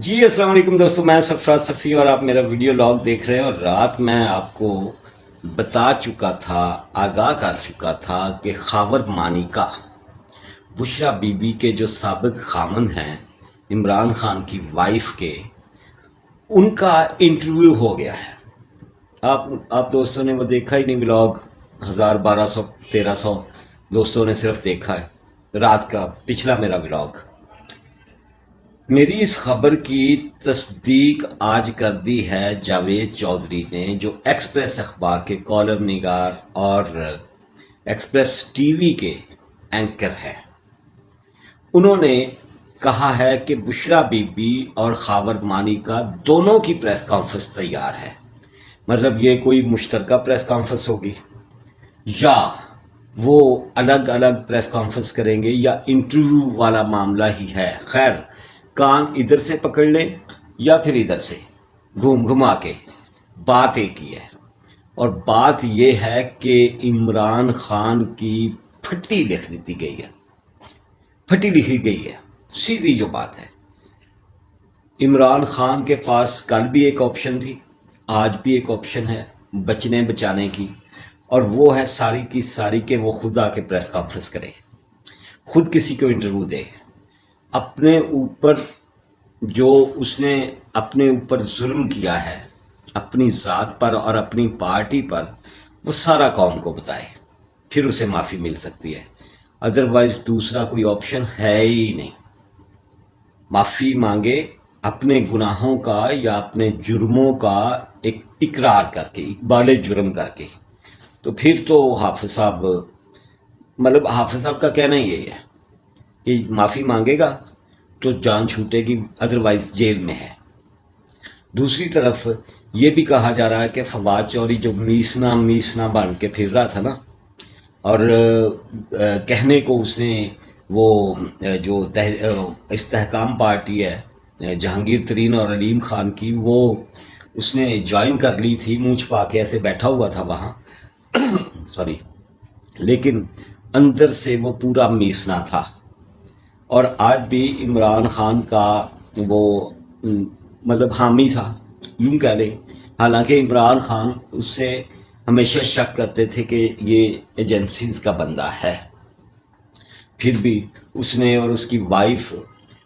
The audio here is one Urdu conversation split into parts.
جی السلام علیکم دوستو، میں سرفراز صفی اور آپ میرا ویڈیو لاگ دیکھ رہے ہیں۔ اور رات میں آپ کو بتا چکا تھا، آگاہ کر چکا تھا کہ خاور مانیکا بشرا بی بی کے جو سابق خامند ہیں عمران خان کی وائف کے، ان کا انٹرویو ہو گیا ہے۔ آپ دوستوں نے وہ دیکھا ہی نہیں ولاگ، 1200 1300 دوستوں نے صرف دیکھا ہے رات کا پچھلا میرا ولاگ۔ میری اس خبر کی تصدیق آج کر دی ہے جاوید چودھری نے، جو ایکسپریس اخبار کے کالم نگار اور ایکسپریس ٹی وی کے اینکر ہے۔ انہوں نے کہا ہے کہ بشرا بی بی اور خاور مانیکا دونوں کی پریس کانفرنس تیار ہے۔ مطلب یہ کوئی مشترکہ پریس کانفرنس ہوگی یا وہ الگ الگ پریس کانفرنس کریں گے یا انٹرویو والا معاملہ ہی ہے۔ خیر، کان ادھر سے پکڑ لیں یا پھر ادھر سے گھوم گھما کے بات ایک ہی ہے، اور بات یہ ہے کہ عمران خان کی پھٹی لکھ دی گئی ہے، پھٹی لکھی گئی ہے، سیدھی جو بات ہے۔ عمران خان کے پاس کل بھی ایک آپشن تھی، آج بھی ایک آپشن ہے بچنے بچانے کی، اور وہ ہے ساری کی ساری کہ وہ خود آ کے پریس کانفرنس کرے، خود کسی کو انٹرویو دے، اپنے اوپر جو اس نے اپنے اوپر ظلم کیا ہے اپنی ذات پر اور اپنی پارٹی پر، وہ سارا قوم کو بتائے، پھر اسے معافی مل سکتی ہے۔ ادروائز دوسرا کوئی آپشن ہے ہی نہیں۔ معافی مانگے اپنے گناہوں کا یا اپنے جرموں کا ایک اقرار کر کے، اقبال جرم کر کے، تو پھر تو حافظ صاحب، مطلب حافظ صاحب کا کہنا ہی یہی ہے کہ معافی مانگے گا تو جان چھوٹے گی، ادروائز جیل میں ہے۔ دوسری طرف یہ بھی کہا جا رہا ہے کہ فواد چوہدری جو میسنا بن کے پھر رہا تھا نا، اور کہنے کو اس نے وہ جو استحکام پارٹی ہے جہانگیر ترین اور علیم خان کی، وہ اس نے جوائن کر لی تھی، منہ چھپا کے ایسے بیٹھا ہوا تھا وہاں سوری، لیکن اندر سے وہ پورا میسنا تھا۔ اور آج بھی عمران خان کا وہ مطلب حامی تھا، یوں کہہ لیں۔ حالانکہ عمران خان اس سے ہمیشہ شک کرتے تھے کہ یہ ایجنسیز کا بندہ ہے، پھر بھی اس نے اور اس کی وائف،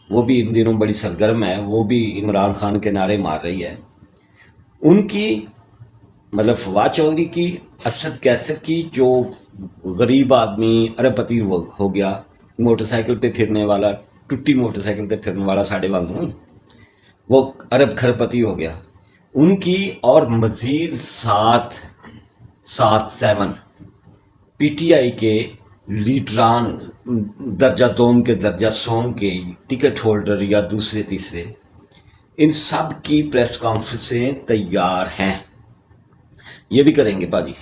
وہ بھی ان دنوں بڑی سرگرم ہے، وہ بھی عمران خان کے نعرے مار رہی ہے۔ ان کی مطلب فواد چوہدری کی، اسد کیسر کی، جو غریب آدمی ارب پتی ہو گیا، موٹر سائیکل پہ پھرنے والا، ٹوٹی موٹر سائیکل پہ پھرنے والا ساڑھے وانگوں، وہ ارب کھرپتی ہو گیا۔ ان کی اور مزید سیون پی ٹی آئی کے لیڈران، درجہ دوم کے درجہ سوم کے ٹکٹ ہولڈر یا دوسرے تیسرے، ان سب کی پریس کانفرنسیں تیار ہیں۔ یہ بھی کریں گے باجی،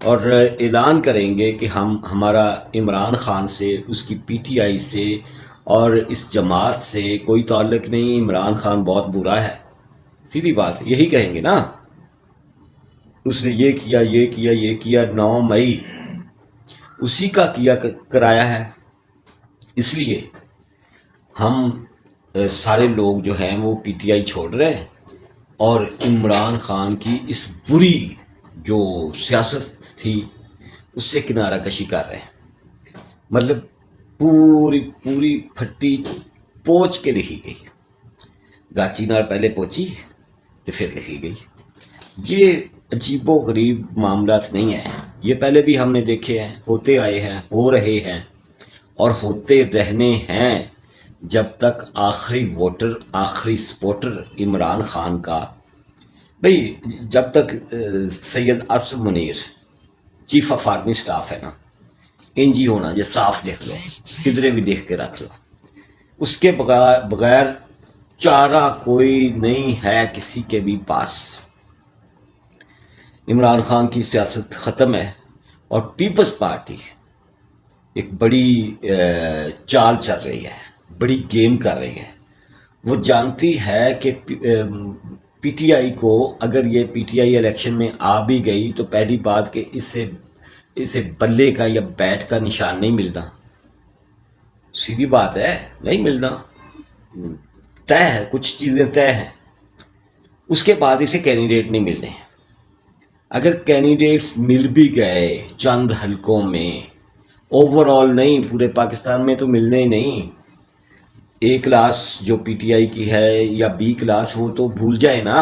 اور اعلان کریں گے کہ ہمارا عمران خان سے، اس کی پی ٹی آئی سے اور اس جماعت سے کوئی تعلق نہیں، عمران خان بہت برا ہے، سیدھی بات یہی کہیں گے نا۔ اس نے یہ کیا، یہ کیا، یہ کیا، 9 مئی اسی کا کیا کرایا ہے۔ اس لیے ہم سارے لوگ جو ہیں وہ پی ٹی آئی چھوڑ رہے ہیں، اور عمران خان کی اس بری جو سیاست تھی اس سے کنارہ کشی کر رہے ہیں۔ مطلب پوری پھٹی پوچھ کے لکھی گئی، گاچی نال پہلے پوچھی تو پھر لکھی گئی۔ یہ عجیب و غریب معاملات نہیں ہیں، یہ پہلے بھی ہم نے دیکھے ہیں، ہوتے آئے ہیں، ہو رہے ہیں اور ہوتے رہنے ہیں، جب تک آخری ووٹر، آخری سپورٹر عمران خان کا، بھئی جب تک Syed Asad Munir chief of army staff ہے نا، انجی ہونا، یہ صاف لکھ لو، کدھرے بھی لکھ کے رکھ لو، اس کے بغیر چارہ کوئی نہیں ہے کسی کے بھی پاس۔ عمران خان کی سیاست ختم ہے، اور پیپلز پارٹی ایک بڑی چال چل رہی ہے، بڑی گیم کر رہی ہے۔ وہ جانتی ہے کہ پی ٹی آئی کو، اگر یہ پی ٹی آئی الیکشن میں آ بھی گئی تو پہلی بات کہ اسے بلے کا یا بیٹ کا نشان نہیں ملنا، سیدھی بات ہے، نہیں ملنا۔ طے ہے، کچھ چیزیں طے ہیں، اس کے بعد اسے کینڈیڈیٹ نہیں ملنے. اگر کینڈیڈیٹس مل بھی گئے چند حلقوں میں، اوور آل نہیں، پورے پاکستان میں تو ملنے ہی نہیں. اے کلاس جو پی ٹی آئی کی ہے یا بی کلاس، وہ تو بھول جائے نا،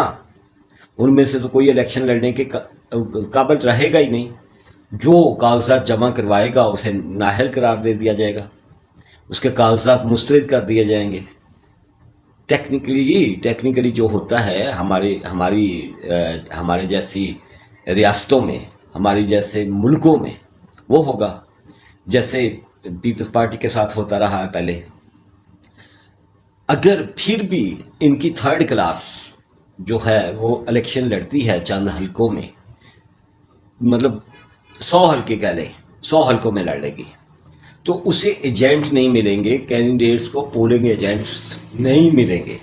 ان میں سے تو کوئی الیکشن لڑنے کے قابل رہے گا ہی نہیں. جو کاغذات جمع کروائے گا اسے نااہل قرار دے دیا جائے گا، اس کے کاغذات مسترد کر دیے جائیں گے. ٹیکنیکلی جو ہوتا ہے ہمارے جیسی ریاستوں میں، ہمارے جیسے ملکوں میں، وہ ہوگا جیسے پیپلز پارٹی کے ساتھ ہوتا رہا ہے پہلے. اگر پھر بھی ان کی تھرڈ کلاس جو ہے وہ الیکشن لڑتی ہے چند حلقوں میں، مطلب 100 حلقے کہہ لیں، 100 حلقوں میں لڑ لے گی، تو اسے ایجنٹ نہیں ملیں گے، کینڈیڈیٹس کو پولنگ ایجنٹس نہیں ملیں گے.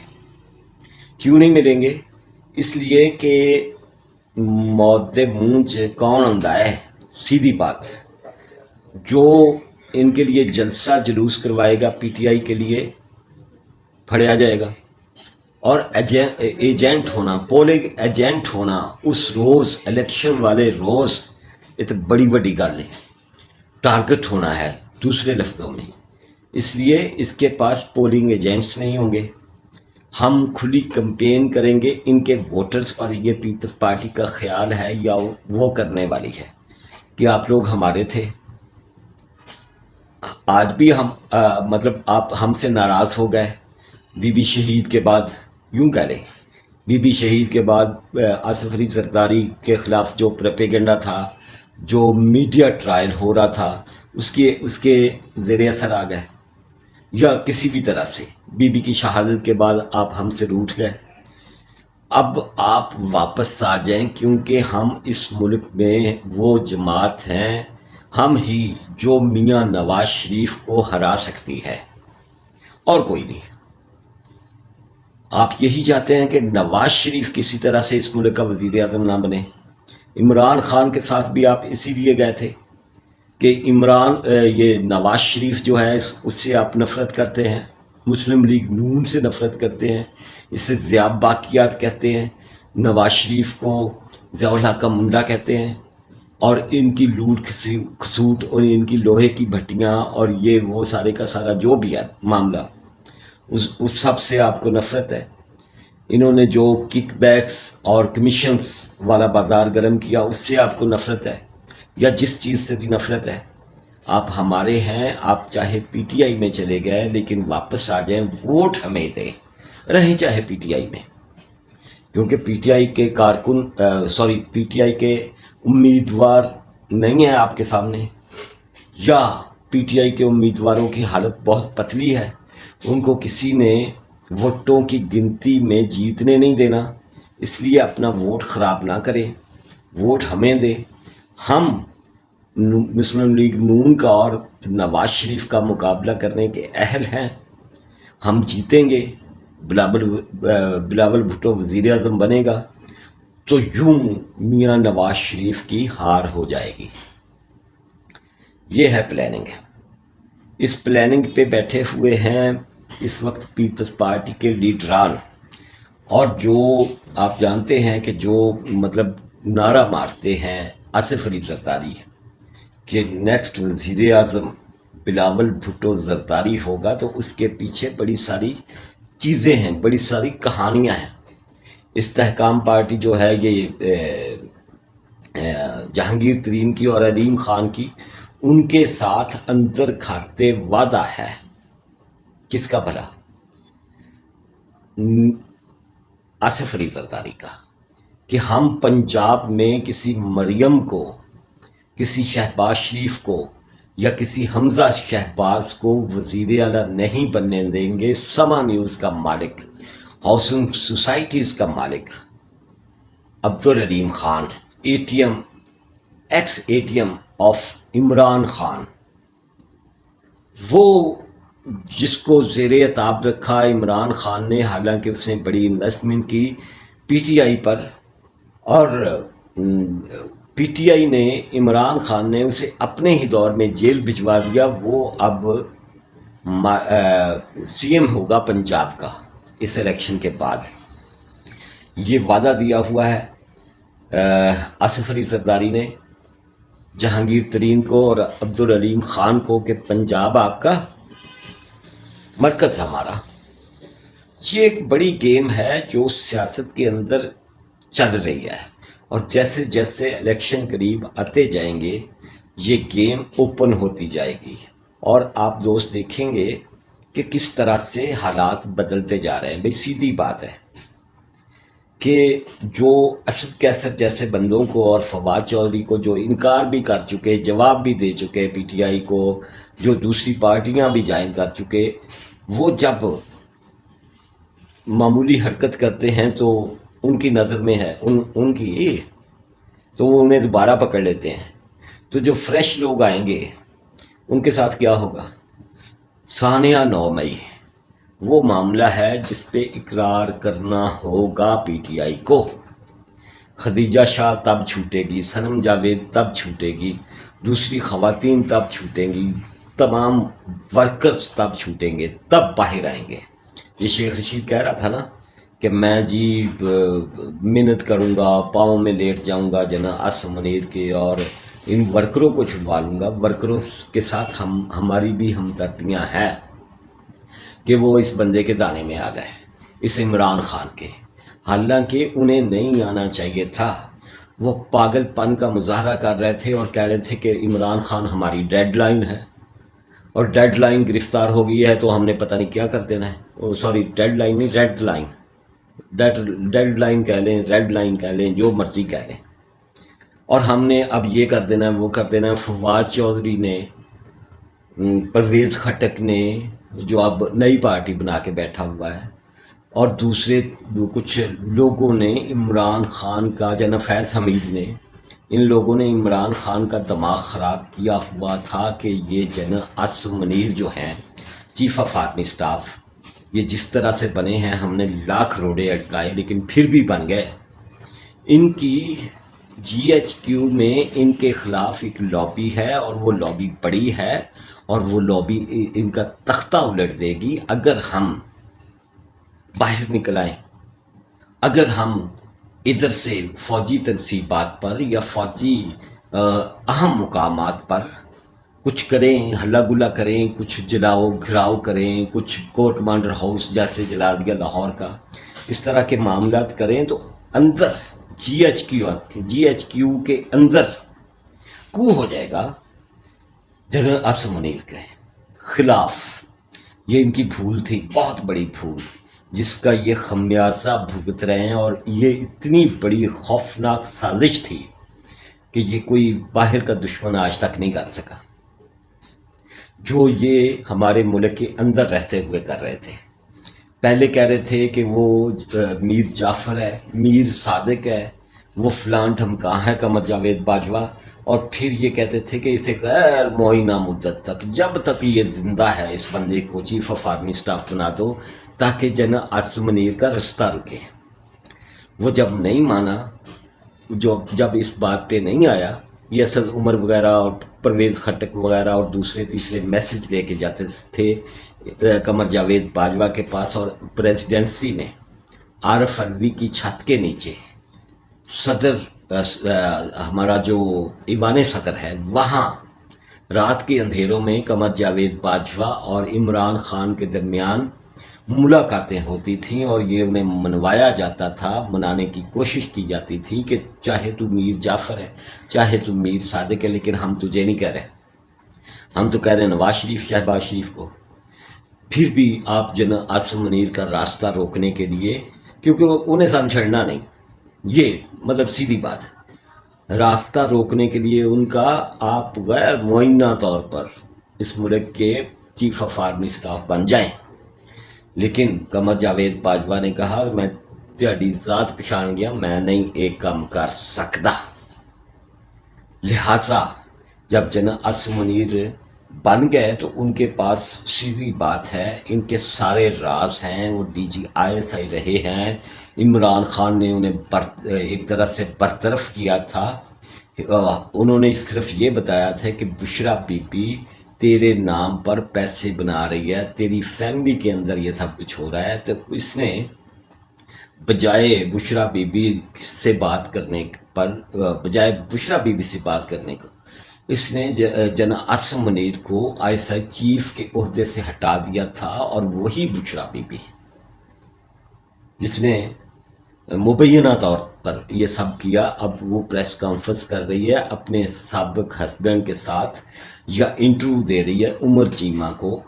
کیوں نہیں ملیں گے؟ اس لیے کہ موت مونچ کون آندا ہے، سیدھی بات. جو ان کے لیے جلسہ جلوس کروائے گا پی ٹی آئی کے لیے، پھڑیا جائے گا. اور ایجنٹ ہونا، پولنگ ایجنٹ ہونا اس روز، الیکشن والے روز، یہ تو بڑی بڑی گل ہے. ٹارگٹ ہونا ہے دوسرے لفظوں میں. اس لیے اس کے پاس پولنگ ایجنٹس نہیں ہوں گے. ہم کھلی کمپین کریں گے ان کے ووٹرز پر. یہ پیپلز پارٹی کا خیال ہے یا وہ کرنے والی ہے کہ آپ لوگ ہمارے تھے، آج بھی ہم مطلب آپ ہم سے ناراض ہو گئے بی بی شہید کے بعد. یوں کہہ لیں، بی بی شہید کے بعد آصف علی زرداری کے خلاف جو پروپیگنڈا تھا، جو میڈیا ٹرائل ہو رہا تھا، اس کے زیر اثر آ گئے، یا کسی بھی طرح سے بی بی کی شہادت کے بعد آپ ہم سے روٹھ گئے. اب آپ واپس آ جائیں، کیونکہ ہم اس ملک میں وہ جماعت ہیں، ہم ہی جو میاں نواز شریف کو ہرا سکتی ہے، اور کوئی نہیں. آپ یہی چاہتے ہیں کہ نواز شریف کسی طرح سے اس ملک کا وزیر اعظم نہ بنے. عمران خان کے ساتھ بھی آپ اسی لیے گئے تھے کہ یہ نواز شریف جو ہے اس سے آپ نفرت کرتے ہیں، مسلم لیگ نون سے نفرت کرتے ہیں، اس سے ضیاء باقیات کہتے ہیں، نواز شریف کو ضیاء الحق کا منڈا کہتے ہیں، اور ان کی لوٹ کھسوٹ اور ان کی لوہے کی بھٹیاں اور یہ وہ سارے کا سارا جو بھی ہے معاملہ، اس سب سے آپ کو نفرت ہے. انہوں نے جو کک بیکس اور کمیشنز والا بازار گرم کیا، اس سے آپ کو نفرت ہے، یا جس چیز سے بھی نفرت ہے. آپ ہمارے ہیں، آپ چاہے پی ٹی آئی میں چلے گئے لیکن واپس آ جائیں، ووٹ ہمیں دیں، رہیں چاہے پی ٹی آئی میں. کیونکہ پی ٹی آئی کے پی ٹی آئی کے امیدوار نہیں ہیں آپ کے سامنے، یا پی ٹی آئی کے امیدواروں کی حالت بہت پتلی ہے، ان کو کسی نے ووٹوں کی گنتی میں جیتنے نہیں دینا. اس لیے اپنا ووٹ خراب نہ کریں، ووٹ ہمیں دیں. ہم مسلم لیگ نون کا اور نواز شریف کا مقابلہ کرنے کے اہل ہیں، ہم جیتیں گے. بلاول بھٹو وزیر اعظم بنے گا تو یوں میاں نواز شریف کی ہار ہو جائے گی. یہ ہے پلاننگ. اس پلاننگ پہ بیٹھے ہوئے ہیں اس وقت پیپلز پارٹی کے لیڈران، اور جو آپ جانتے ہیں کہ جو مطلب نعرہ مارتے ہیں آصف علی زرداری کہ نیکسٹ وزیر اعظم بلاول بھٹو زرداری ہوگا، تو اس کے پیچھے بڑی ساری چیزیں ہیں، بڑی ساری کہانیاں ہیں. استحکام پارٹی جو ہے یہ جہانگیر ترین کی اور علیم خان کی، ان کے ساتھ اندر کھاتے وعدہ ہے. کس کا بھلا؟ آصف علی زرداری کا، کہ ہم پنجاب میں کسی مریم کو، کسی شہباز شریف کو یا کسی حمزہ شہباز کو وزیر اعلیٰ نہیں بننے دیں گے. سما نیوز کا مالک، ہاؤسنگ سوسائٹیز کا مالک Abdul Aleem Khan, ex A T M of Imran Khan, وہ جس کو زیر اعتاب رکھا عمران خان نے، حالانکہ اس نے بڑی انویسٹمنٹ کی پی ٹی آئی پر، اور پی ٹی آئی نے، عمران خان نے اسے اپنے ہی دور میں جیل بھجوا دیا. وہ اب سی ایم ہوگا پنجاب کا. اس الیکشن کے بعد یہ وعدہ دیا ہوا ہے آصف علی زرداری نے جہانگیر ترین کو اور عبدالعلیم خان کو کہ پنجاب آپ کا مرکز ہمارا. یہ ایک بڑی گیم ہے جو سیاست کے اندر چل رہی ہے، اور جیسے جیسے الیکشن قریب آتے جائیں گے یہ گیم اوپن ہوتی جائے گی، اور آپ دوست دیکھیں گے کہ کس طرح سے حالات بدلتے جا رہے ہیں. بھئی سیدھی بات ہے کہ جو اسد کیسر جیسے بندوں کو اور فواد چودھری کو جو انکار بھی کر چکے، جواب بھی دے چکے پی ٹی آئی کو، جو دوسری پارٹیاں بھی جوائن کر چکے، وہ جب معمولی حرکت کرتے ہیں تو ان کی نظر میں ہے ان کی، تو وہ انہیں دوبارہ پکڑ لیتے ہیں. تو جو فریش لوگ آئیں گے ان کے ساتھ کیا ہوگا؟ ثانیہ 9 مئی وہ معاملہ ہے جس پہ اقرار کرنا ہوگا پی ٹی آئی کو. خدیجہ شاہ تب چھوٹے گی، صنم جاوید تب چھوٹے گی، دوسری خواتین تب چھوٹیں گی، تمام ورکرز تب چھوٹیں گے، تب باہر آئیں گے. یہ شیخ رشید کہہ رہا تھا نا کہ میں جی منت کروں گا، پاؤں میں لیٹ جاؤں گا جناب آصف منیر کے، اور ان ورکروں کو چھڑوا لوں گا. ورکروں کے ساتھ ہماری بھی ہمدردیاں ہیں کہ وہ اس بندے کے دانے میں آ گئے، اس عمران خان کے، حالانکہ انہیں نہیں آنا چاہیے تھا. وہ پاگل پن کا مظاہرہ کر رہے تھے اور کہہ رہے تھے کہ عمران خان ہماری ڈیڈ لائن ہے، اور ڈیڈ لائن گرفتار ہو گئی ہے تو ہم نے پتہ نہیں کیا کر دینا ہے. سوری ڈیڈ لائن نہیں، ریڈ لائن، ڈیڈ لائن کہہ لیں، ریڈ لائن کہہ لیں، جو مرضی کہہ لیں، اور ہم نے اب یہ کر دینا ہے، وہ کر دینا ہے. فواد چودھری نے، پرویز خٹک نے، جو اب نئی پارٹی بنا کے بیٹھا ہوا ہے، اور دوسرے کچھ لوگوں نے عمران خان کا، جناب فیض حمید نے، ان لوگوں نے عمران خان کا دماغ خراب کیا ہوا تھا کہ یہ جناب آصف منیر جو ہیں چیف آف آرمی اسٹاف، یہ جس طرح سے بنے ہیں ہم نے لاکھ روڑے اٹکائے لیکن پھر بھی بن گئے. ان کی جی ایچ کیو میں ان کے خلاف ایک لابی ہے، اور وہ لابی بڑی ہے، اور وہ لابی ان کا تختہ الٹ دے گی اگر ہم باہر نکل آئیں، اگر ہم ادھر سے فوجی تنصیبات پر یا فوجی اہم مقامات پر کچھ کریں، ہلا گلا کریں، کچھ جلاؤ گھراؤ کریں، کچھ کور کمانڈر ہاؤس جیسے جلا دیا لاہور کا، اس طرح کے معاملات کریں، تو اندر جی ایچ کیو کے اندر کو ہو جائے گا جنرل آصف منیر کے خلاف. یہ ان کی بھول تھی، بہت بڑی بھول، جس کا یہ خمیازہ بھگت رہے ہیں، اور یہ اتنی بڑی خوفناک سازش تھی کہ یہ کوئی باہر کا دشمن آج تک نہیں کر سکا جو یہ ہمارے ملک کے اندر رہتے ہوئے کر رہے تھے. پہلے کہہ رہے تھے کہ وہ میر جعفر ہے، میر صادق ہے، وہ فلان ٹھمکا ہے قمر جاوید باجوہ، اور پھر یہ کہتے تھے کہ اسے غیر معینہ مدت تک، جب تک یہ زندہ ہے اس بندے کو چیف آف آرمی سٹاف بنا دو تاکہ جناب آصف منیر کا رستہ رکے. وہ جب نہیں مانا، جب اس بات پہ نہیں آیا، یہ اسد عمر وغیرہ اور پرویز خٹک وغیرہ اور دوسرے تیسرے میسج لے کے جاتے تھے قمر جاوید باجوہ کے پاس، اور پریزیڈنسی میں عارف علوی کی چھت کے نیچے صدر، ہمارا جو ایوان صدر ہے، وہاں رات کے اندھیروں میں قمر جاوید باجوہ اور عمران خان کے درمیان ملاقاتیں ہوتی تھیں، اور یہ انہیں منوایا جاتا تھا، منانے کی کوشش کی جاتی تھی کہ چاہے تو میر جعفر ہے، چاہے تو میر صادق ہے، لیکن ہم تجھے نہیں کہہ رہے، ہم تو کہہ رہے ہیں نواز شریف، شہباز شریف کو. پھر بھی آپ جناب آصف منیر کا راستہ روکنے کے لیے، کیونکہ انہیں سمجھنا نہیں، یہ مطلب سیدھی بات ہے، راستہ روکنے کے لیے ان کا آپ غیر معینہ طور پر اس ملک کے چیف آف آرمی سٹاف بن جائیں. لیکن قمر جاوید باجوہ نے کہا میں تہاڈی ذات پچھان گیا، میں نہیں ایک کام کر سکتا. لہٰذا جب جناب آصف منیر بن گئے تو ان کے پاس سیدھی بات ہے، ان کے سارے راز ہیں، وہ D G I S I رہے ہیں، عمران خان نے انہیں ایک طرح سے برطرف کیا تھا. انہوں نے صرف یہ بتایا تھا کہ بشرا بی بی تیرے نام پر پیسے بنا رہی ہے، تیری فیملی کے اندر یہ سب کچھ ہو رہا ہے، تو اس نے بجائے بشرا بی بی سے بات کرنے پر، بجائے بشرا بی بی سے بات کرنے کو، اس نے جناب عاصم منیر کو آئی ایس آئی چیف کے عہدے سے ہٹا دیا تھا، اور وہی بشرا بی بی جس نے مبینہ طور پر یہ سب کیا، اب وہ پریس کانفرنس کر رہی ہے اپنے سابق ہسبینڈ کے ساتھ، یا انٹرویو دے رہی ہے عمر چیمہ کو،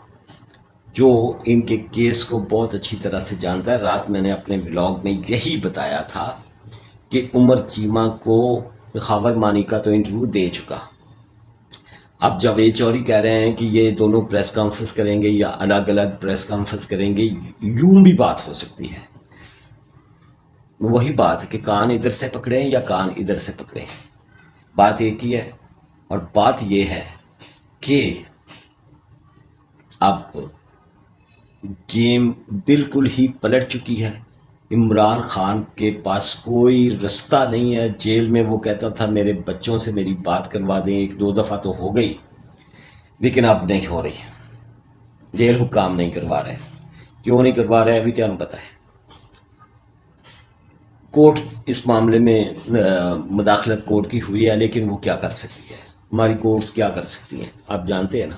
جو ان کے کیس کو بہت اچھی طرح سے جانتا ہے۔ رات میں نے اپنے ولاگ میں یہی بتایا تھا کہ عمر چیمہ کو خاور مانی کا تو انٹرویو دے چکا، اب جاوید چوہدری کہہ رہے ہیں کہ یہ دونوں پریس کانفرنس کریں گے یا الگ الگ پریس کانفرنس کریں گے، یوں بھی بات ہو سکتی ہے۔ وہی بات کہ کان ادھر سے پکڑیں یا کان ادھر سے پکڑیں، بات ایک ہی ہے۔ اور بات یہ ہے کہ اب گیم بالکل ہی پلٹ چکی ہے، عمران خان کے پاس کوئی رستہ نہیں ہے۔ جیل میں وہ کہتا تھا میرے بچوں سے میری بات کروا دیں، ایک دو دفعہ تو ہو گئی، لیکن اب نہیں ہو رہی، جیل حکام نہیں کروا رہے۔ کیوں نہیں کروا رہے ابھی کیا پتہ ہے۔ کورٹ اس معاملے میں مداخلت کورٹ کی ہوئی ہے، لیکن وہ کیا کر سکتی ہے، ہماری کورٹس کیا کر سکتی ہیں، آپ جانتے ہیں نا۔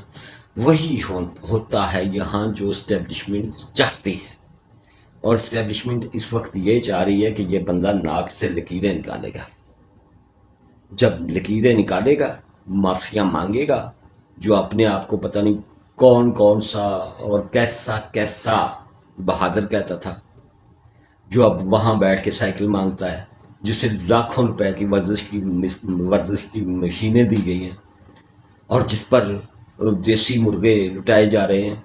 وہی ہوتا ہے یہاں جو اسٹیبلشمنٹ چاہتی ہے، اور اسٹیبلشمنٹ اس وقت یہ چاہ رہی ہے کہ یہ بندہ ناک سے لکیریں نکالے گا۔ جب لکیریں نکالے گا، معافیاں مانگے گا، جو اپنے آپ کو پتہ نہیں کون کون سا اور کیسا کیسا بہادر کہتا تھا، جو اب وہاں بیٹھ کے سائیکل مانگتا ہے، جسے لاکھوں روپے کی ورزش کی مشینیں دی گئی ہیں، اور جس پر دیسی مرغے لٹائے جا رہے ہیں۔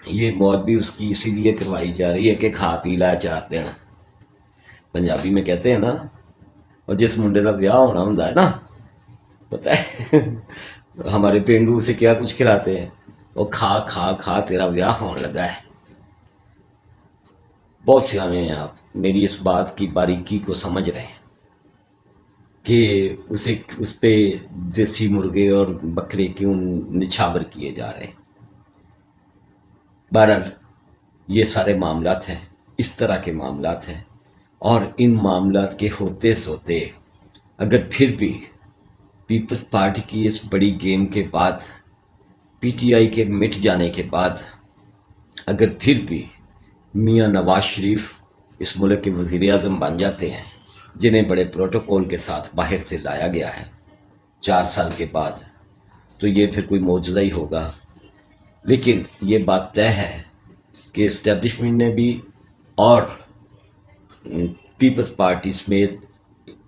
یہ موت بھی اس کی اسی لیے کروائی جا رہی ہے کہ کھا پی لا چار دینا، پنجابی میں کہتے ہیں نا۔ اور جس منڈے کا بیاہ ہونا ہوں نا، پتہ ہے ہمارے پینڈو سے کیا کچھ کھلاتے ہیں، وہ کھا کھا کھا تیرا بیاہ ہونے لگا ہے۔ بہت سیانے ہیں آپ، میری اس بات کی باریکی کو سمجھ رہے ہیں کہ اس پہ دیسی مرغے اور بکرے کیوں نچھاور کیے جا رہے ہیں۔ بہرحال یہ سارے معاملات ہیں، اس طرح کے معاملات ہیں، اور ان معاملات کے ہوتے سوتے اگر پھر بھی پیپلز پارٹی کی اس بڑی گیم کے بعد، پی ٹی آئی کے مٹ جانے کے بعد، اگر پھر بھی میاں نواز شریف اس ملک کے وزیر اعظم بن جاتے ہیں، جنہیں بڑے پروٹوکول کے ساتھ باہر سے لایا گیا ہے 4 سال کے بعد، تو یہ پھر کوئی معجزہ ہی ہوگا۔ لیکن یہ بات طے ہے کہ اسٹیبلشمنٹ نے بھی اور پیپلز پارٹی سمیت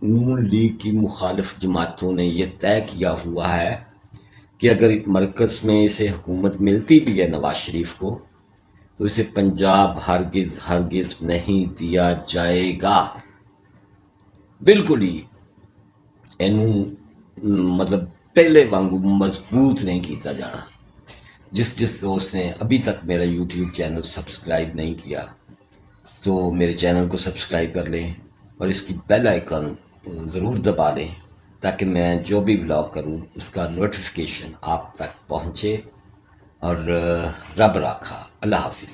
نون لیگ کی مخالف جماعتوں نے یہ طے کیا ہوا ہے کہ اگر مرکز میں اسے حکومت ملتی بھی ہے نواز شریف کو، تو اسے پنجاب ہرگز ہرگز نہیں دیا جائے گا۔ بالکل ہی مطلب پہلے وانگو مضبوط نہیں کیتا جانا۔ جس دوست نے ابھی تک میرا یوٹیوب چینل سبسکرائب نہیں کیا، تو میرے چینل کو سبسکرائب کر لیں، اور اس کی بیل آئیکن ضرور دبا لیں، تاکہ میں جو بھی ولاگ کروں اس کا نوٹیفیکیشن آپ تک پہنچے۔ اور رب راکھا، اللہ حافظ۔